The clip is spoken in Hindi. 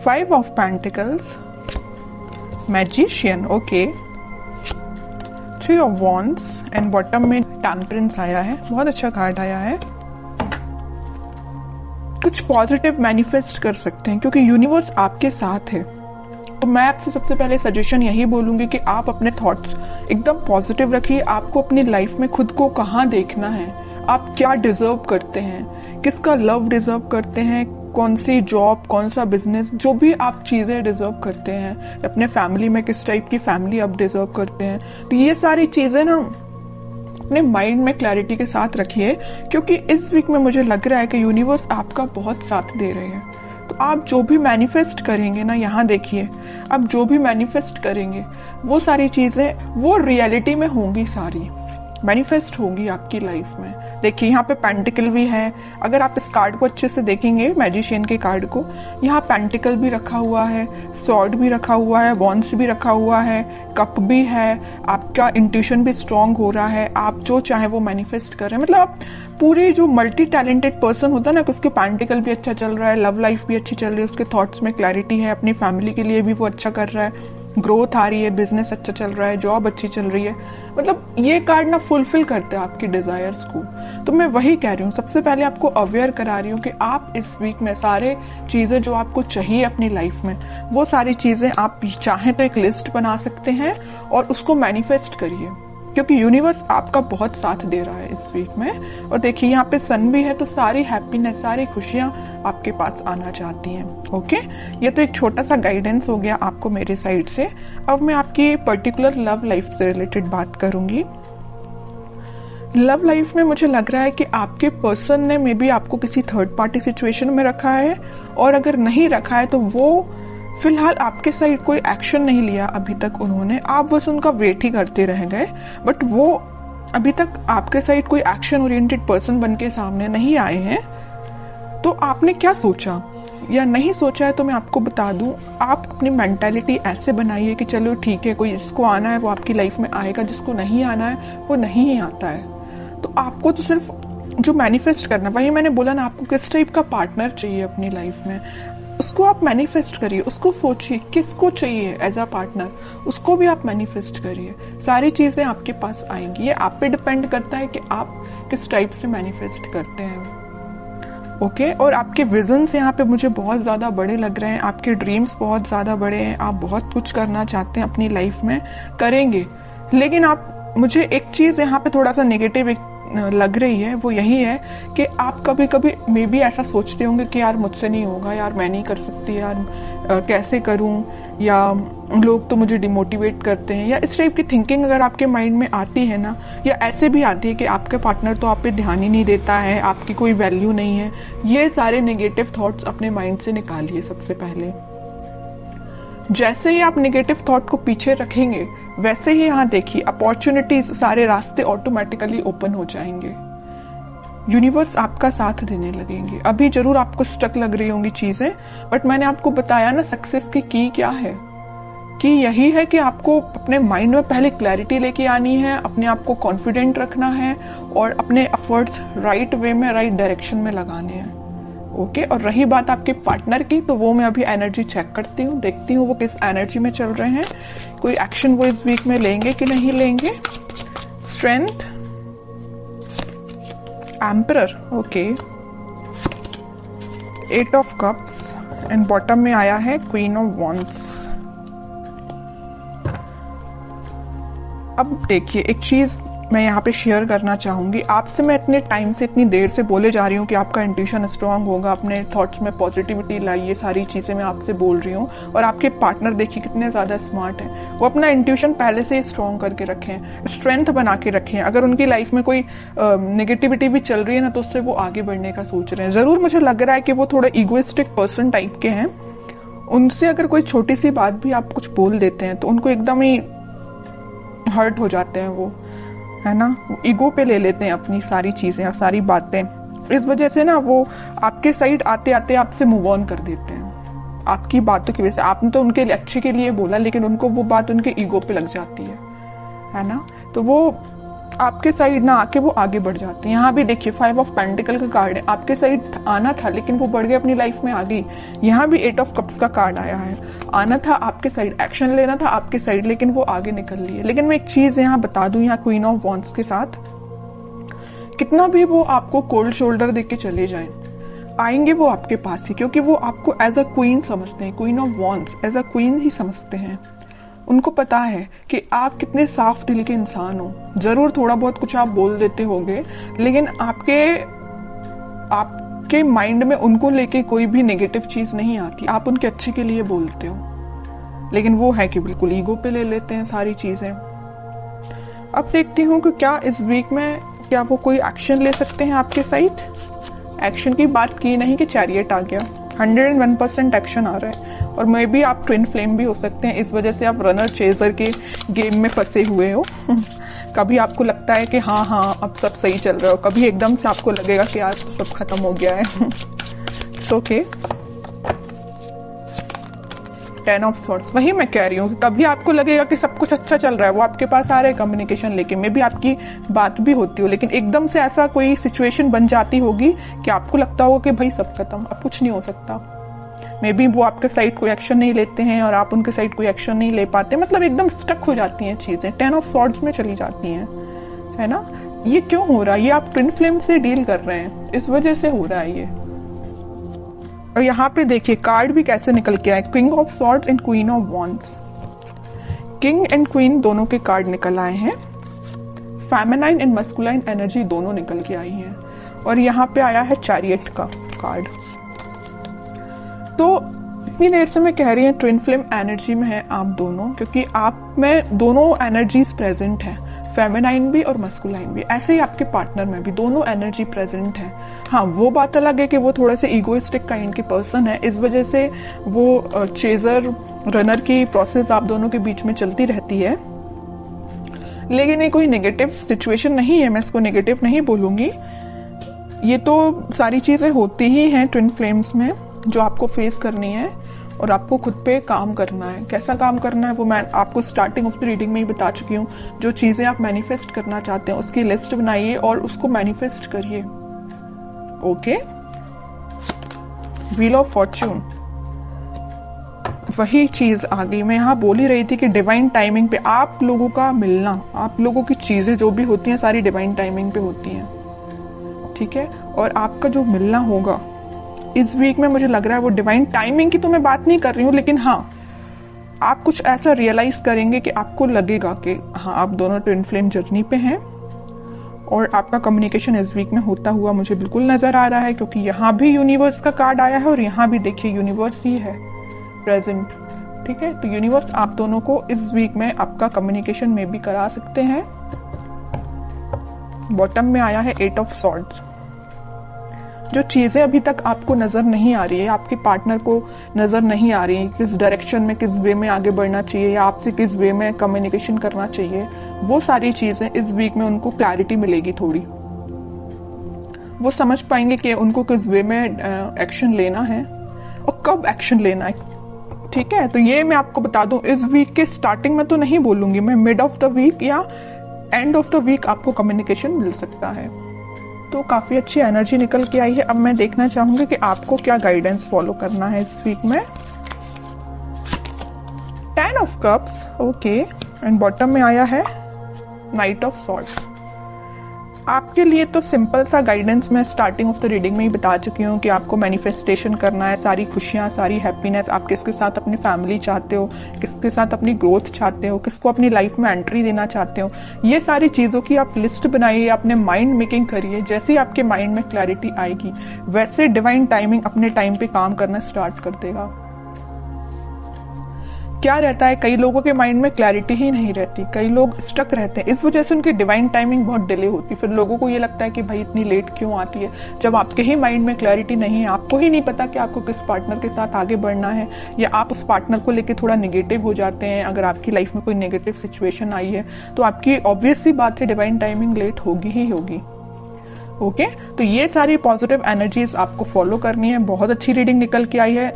5 of pentacles, magician, okay, 3 of wands and bottom में टेम्परेंस आया है। बहुत अच्छा कार्ड आया है। कुछ पॉजिटिव मैनिफेस्ट कर सकते हैं क्योंकि यूनिवर्स आपके साथ है। तो मैं आपसे सबसे पहले सजेशन यही बोलूंगी कि आप अपने थॉट्स एकदम पॉजिटिव रखिए। आपको अपनी लाइफ में खुद को कहाँ देखना है, आप क्या डिजर्व करते हैं, किसका लव डिजर्व करते हैं, कौन सी जॉब, कौन सा बिजनेस, जो भी आप चीजें डिजर्व करते हैं, अपने फैमिली में किस टाइप की फैमिली आप डिजर्व करते हैं। तो ये सारी चीजें ना अपने माइंड में क्लैरिटी के साथ रखिए क्योंकि इस वीक में मुझे लग रहा है कि यूनिवर्स आपका बहुत साथ दे रहे हैं। तो आप जो भी मैनिफेस्ट करेंगे ना, यहाँ देखिए, आप जो भी मैनिफेस्ट करेंगे वो सारी चीजें वो रियलिटी में होंगी, सारी मैनिफेस्ट होगी आपकी लाइफ में। देखिए यहाँ पे पेंटिकल भी है। अगर आप इस कार्ड को अच्छे से देखेंगे, मैजिशियन के कार्ड को, यहाँ पेंटिकल भी रखा हुआ है, स्वॉर्ड भी रखा हुआ है, वॉन्ड्स भी रखा हुआ है, कप भी है। आपका इंट्यूशन भी स्ट्रांग हो रहा है, आप जो चाहे वो मैनिफेस्ट कर रहे हैं। मतलब आप पूरे जो मल्टी टैलेंटेड पर्सन होता है ना, कि उसके पेंटिकल भी अच्छा चल रहा है, लव लाइफ भी अच्छी चल रही है, उसके थॉट्स में क्लैरिटी है, अपनी फैमिली के लिए भी वो अच्छा कर रहा है, ग्रोथ आ रही है, बिजनेस अच्छा चल रहा है, जॉब अच्छी चल रही है। मतलब ये कार्ड ना फुलफिल करते हैं आपकी डिजायर्स को। तो मैं वही कह रही हूँ, सबसे पहले आपको अवेयर करा रही हूँ कि आप इस वीक में सारे चीजें जो आपको चाहिए अपनी लाइफ में, वो सारी चीजें आप चाहें तो एक लिस्ट बना सकते हैं और उसको मैनिफेस्ट करिए क्योंकि यूनिवर्स आपका बहुत साथ दे रहा है इस वीक में। और देखिए यहाँ पे सन भी है, तो सारी हैप्पीनेस, सारी खुशियां आपके पास आना चाहती हैं। ओके, ये तो एक छोटा सा गाइडेंस हो गया आपको मेरे साइड से। अब मैं आपकी पर्टिकुलर लव लाइफ से रिलेटेड बात करूंगी। लव लाइफ में मुझे लग रहा है कि आपके पर्सन ने मे बी आपको किसी थर्ड पार्टी सिचुएशन में रखा है, और अगर नहीं रखा है तो वो फिलहाल आपके साइड कोई एक्शन नहीं लिया अभी तक उन्होंने, आप बस उनका वेट ही करते रह गए। बट वो अभी तक आपके साइड कोई एक्शन ओरिएंटेड पर्सन बन के सामने नहीं आए हैं। तो आपने क्या सोचा या नहीं सोचा है तो मैं आपको बता दूं, आप अपनी मेंटालिटी ऐसे बनाइए कि चलो ठीक है, कोई जिसको आना है वो आपकी लाइफ में आएगा, जिसको नहीं आना है वो नहीं ही आता है। तो आपको तो सिर्फ जो मैनिफेस्ट करना, वही मैंने बोला ना, आपको किस टाइप का पार्टनर चाहिए अपनी लाइफ में, उसको आप मैनिफेस्ट करिए, उसको सोचिए किसको चाहिए एज अ पार्टनर, उसको भी आप मैनिफेस्ट करिए। सारी चीजें आपके पास आएंगी। ये आप पे डिपेंड करता है कि आप किस टाइप से मैनिफेस्ट करते हैं। ओके, और आपके विजन्स यहाँ पे मुझे बहुत ज्यादा बड़े लग रहे हैं, आपके ड्रीम्स बहुत ज्यादा बड़े हैं, आप बहुत कुछ करना चाहते हैं अपनी लाइफ में, करेंगे। लेकिन आप, मुझे एक चीज यहाँ पे थोड़ा सा नेगेटिव लग रही है, वो यही है कि आप कभी कभी मे बी ऐसा सोचते होंगे कि यार मुझसे नहीं होगा, यार मैं नहीं कर सकती, यार कैसे करूं, या लोग तो मुझे डिमोटिवेट करते हैं, या इस टाइप की थिंकिंग अगर आपके माइंड में आती है ना, या ऐसे भी आती है कि आपका पार्टनर तो आप पे ध्यान ही नहीं देता है, आपकी कोई वैल्यू नहीं है, ये सारे नेगेटिव थॉट्स अपने माइंड से निकालिए। सबसे पहले जैसे ही आप नेगेटिव थॉट को पीछे रखेंगे, वैसे ही यहाँ देखिए अपॉर्चुनिटीज, सारे रास्ते ऑटोमेटिकली ओपन हो जाएंगे। यूनिवर्स आपका साथ देने लगेंगे। अभी जरूर आपको स्टक लग रही होंगी चीजें, बट मैंने आपको बताया ना सक्सेस की क्या है, कि यही है कि आपको अपने माइंड में पहले क्लैरिटी लेके आनी है, अपने आप को कॉन्फिडेंट रखना है और अपने एफर्ट्स राइट वे में, राइट डायरेक्शन में लगाने हैं। ओके, और रही बात आपके पार्टनर की, तो वो मैं अभी एनर्जी चेक करती हूँ, देखती हूँ वो किस एनर्जी में चल रहे हैं, कोई एक्शन वो इस वीक में लेंगे कि नहीं लेंगे। Strength, emperor, okay, 8 of cups and bottom में आया है क्वीन ऑफ वॉन्ड्स। अब देखिए एक चीज मैं यहाँ पे शेयर करना चाहूंगी आपसे। मैं इतने टाइम से, इतनी देर से बोले जा रही हूँ कि आपका इंट्यूशन स्ट्रांग होगा, अपने थॉट्स में पॉजिटिविटी लाइए, सारी चीजें मैं आपसे बोल रही हूँ। और आपके पार्टनर देखिए कितने ज्यादा स्मार्ट हैं, वो अपना इंट्यूशन पहले से ही स्ट्रांग करके रखें, स्ट्रेंथ बना के रखें। अगर उनकी लाइफ में कोई नेगेटिविटी भी चल रही है ना, तो उससे वो आगे बढ़ने का सोच रहे हैं। जरूर मुझे लग रहा है कि वो थोड़ा इगोइस्टिक पर्सन टाइप के हैं। उनसे अगर कोई छोटी सी बात भी आप कुछ बोल देते हैं तो उनको एकदम ही हर्ट हो जाते हैं, वो है ना, ईगो पे ले लेते हैं अपनी सारी चीजें, सारी बातें। इस वजह से ना वो आपके साइड आते आते आपसे मूव ऑन कर देते हैं आपकी बातों की वजह से। आपने तो उनके अच्छे के लिए बोला, लेकिन उनको वो बात उनके ईगो पे लग जाती है ना। तो वो आपके साइड ना आके वो आगे बढ़ जाते हैं। यहाँ भी देखिए 5 ऑफ पेंटिकल का कार्ड है, आपके साइड आना था लेकिन वो बढ़ गए, अपनी लाइफ में आ गई। यहाँ भी 8 ऑफ कप्स का कार्ड आया है, आना था आपके साइड, एक्शन लेना था आपके साइड, लेकिन वो आगे निकल लिए। लेकिन मैं एक चीज यहाँ बता दूं, यहाँ क्वीन ऑफ वॉन्ड्स के साथ कितना भी वो आपको कोल्ड शोल्डर देके चले जाएं, आएंगे वो आपके पास ही, क्योंकि वो आपको एज अ क्वीन समझते हैं, queen of wands as a queen ही समझते हैं। उनको पता है कि आप कितने साफ दिल के इंसान हो। जरूर थोड़ा बहुत कुछ आप बोल देते होंगे, लेकिन आपके माइंड में उनको लेके कोई भी नेगेटिव चीज नहीं आती, आप उनके अच्छे के लिए बोलते हो। लेकिन वो है कि बिल्कुल ईगो पे ले लेते हैं सारी चीजें। अब देखती हूँ कि क्या इस वीक में क्या वो कोई एक्शन ले सकते हैं आपके साइड। एक्शन की बात की नहीं कि चैरियट आ गया, 101% एक्शन आ रहा है। और मे भी आप ट्विन फ्लेम भी हो सकते हैं, इस वजह से आप रनर चेजर के गेम में फंसे हुए हो। कभी आपको लगता है कि हाँ अब सब सही चल रहा हो, कभी एकदम से आपको लगेगा कि आज तो सब खत्म हो गया है। ओके, 10 ऑफ सॉर्ड्स, वही मैं कह रही हूँ कि कभी आपको लगेगा कि सब कुछ अच्छा चल रहा है, वो आपके पास आ रहे हैं कम्युनिकेशन लेके, मे भी आपकी बात भी होती हो, लेकिन एकदम से ऐसा कोई सिचुएशन बन जाती होगी कि आपको लगता होगा कि भाई सब खत्म, अब कुछ नहीं हो सकता। मे बी वो आपके साइड कोई एक्शन नहीं लेते हैं और आप उनके साइड कोई एक्शन नहीं ले पाते, मतलब एकदम स्टक हो जाती हैं चीजें, 10 ऑफ सॉर्ड्स में चली जाती हैं, है ना। ये क्यों हो रहा है? ये आप ट्विन फ्लेम से डील कर रहे हैं, इस वजह से हो रहा है ये। और यहाँ पे देखिए कार्ड भी कैसे निकल के आए, king of swords and queen of wands. King and queen दोनों के कार्ड निकल आए हैं, फेमिनाइन एंड मस्कुलाइन एनर्जी दोनों निकल के आई हैं। और यहाँ पे आया है चैरियट का कार्ड। तो इतनी देर से मैं कह रही हूँ ट्विन फ्लेम एनर्जी में है आप दोनों, क्योंकि आप में दोनों एनर्जीज प्रेजेंट है, फेमिनाइन भी और मस्कुलाइन भी। ऐसे ही आपके पार्टनर में भी दोनों एनर्जी प्रेजेंट है। हाँ, वो बात अलग है कि वो थोड़े से इगोइस्टिक काइंड के पर्सन है, इस वजह से वो चेजर रनर की प्रोसेस आप दोनों के बीच में चलती रहती है। लेकिन ये कोई नेगेटिव सिचुएशन नहीं है, मैं इसको नेगेटिव नहीं बोलूंगी। ये तो सारी चीजें होती ही हैं ट्विन फ्लेम्स में, जो आपको फेस करनी है और आपको खुद पे काम करना है। कैसा काम करना है वो मैं आपको स्टार्टिंग ऑफ द रीडिंग में ही बता चुकी हूँ। जो चीजें आप मैनिफेस्ट करना चाहते हैं उसकी लिस्ट बनाइए और उसको मैनिफेस्ट करिए। ओके, व्हील ऑफ फॉर्च्यून, वही चीज आ गई। मैं यहाँ बोल ही रही थी कि डिवाइन टाइमिंग पे आप लोगों का मिलना, आप लोगों की चीजें जो भी होती हैं सारी डिवाइन टाइमिंग पे होती हैं, ठीक है। और आपका जो मिलना होगा इस वीक में, मुझे लग रहा है वो डिवाइन टाइमिंग की तो मैं बात नहीं कर रही हूँ, लेकिन हाँ आप कुछ ऐसा रियलाइज करेंगे कि आपको लगेगा कि हाँ आप दोनों ट्विन फ्लेम जर्नी पे हैं। और आपका कम्युनिकेशन इस वीक में होता हुआ मुझे बिल्कुल नजर आ रहा है, क्योंकि यहाँ भी यूनिवर्स का कार्ड आया है और यहाँ भी देखिए यूनिवर्स ही है प्रेजेंट, ठीक है। तो यूनिवर्स आप दोनों को इस वीक में आपका कम्युनिकेशन में भी करा सकते हैं। बॉटम में आया है 8 ऑफ सॉर्ड्स। जो चीजें अभी तक आपको नजर नहीं आ रही है, आपके पार्टनर को नजर नहीं आ रही है, किस डायरेक्शन में, किस वे में आगे बढ़ना चाहिए या आपसे किस वे में कम्युनिकेशन करना चाहिए, वो सारी चीजें इस वीक में उनको क्लैरिटी मिलेगी थोड़ी। वो समझ पाएंगे कि उनको किस वे में एक्शन लेना है और कब एक्शन लेना है, ठीक है। तो ये मैं आपको बता दूं, इस वीक के स्टार्टिंग में तो नहीं बोलूंगी मैं, मिड ऑफ द वीक या एंड ऑफ द वीक आपको कम्युनिकेशन मिल सकता है। तो काफी अच्छी एनर्जी निकल के आई है। अब मैं देखना चाहूंगी कि आपको क्या गाइडेंस फॉलो करना है इस वीक में। 10 of cups, okay, and bottom में आया है नाइट ऑफ सॉर्ड्स। आपके लिए तो सिंपल सा गाइडेंस मैं स्टार्टिंग ऑफ द रीडिंग में ही बता चुकी हूँ कि आपको मैनिफेस्टेशन करना है, सारी खुशियां, सारी हैप्पीनेस। आप किसके साथ अपनी फैमिली चाहते हो, किसके साथ अपनी ग्रोथ चाहते हो, किसको अपनी लाइफ में एंट्री देना चाहते हो, ये सारी चीजों की आप लिस्ट बनाइए, अपने माइंड मेकिंग करिए। जैसे ही आपके माइंड में क्लैरिटी आएगी वैसे डिवाइन टाइमिंग अपने टाइम पे काम करना स्टार्ट कर देगा। क्या रहता है, कई लोगों के माइंड में क्लैरिटी ही नहीं रहती, कई लोग स्टक रहते हैं, इस वजह से उनकी डिवाइन टाइमिंग बहुत डिले होती है। फिर लोगों को ये लगता है कि भाई इतनी लेट क्यों आती है, जब आपके ही माइंड में क्लैरिटी नहीं है, आपको ही नहीं पता कि आपको किस पार्टनर के साथ आगे बढ़ना है, या आप उस पार्टनर को लेकर थोड़ा नेगेटिव हो जाते हैं। अगर आपकी लाइफ में कोई नेगेटिव सिचुएशन आई है तो आपकी ऑब्वियस सी बात है डिवाइन टाइमिंग लेट होगी ही होगी। ओके, तो ये सारी पॉजिटिव एनर्जीज आपको फॉलो करनी है। बहुत अच्छी रीडिंग निकल के आई है।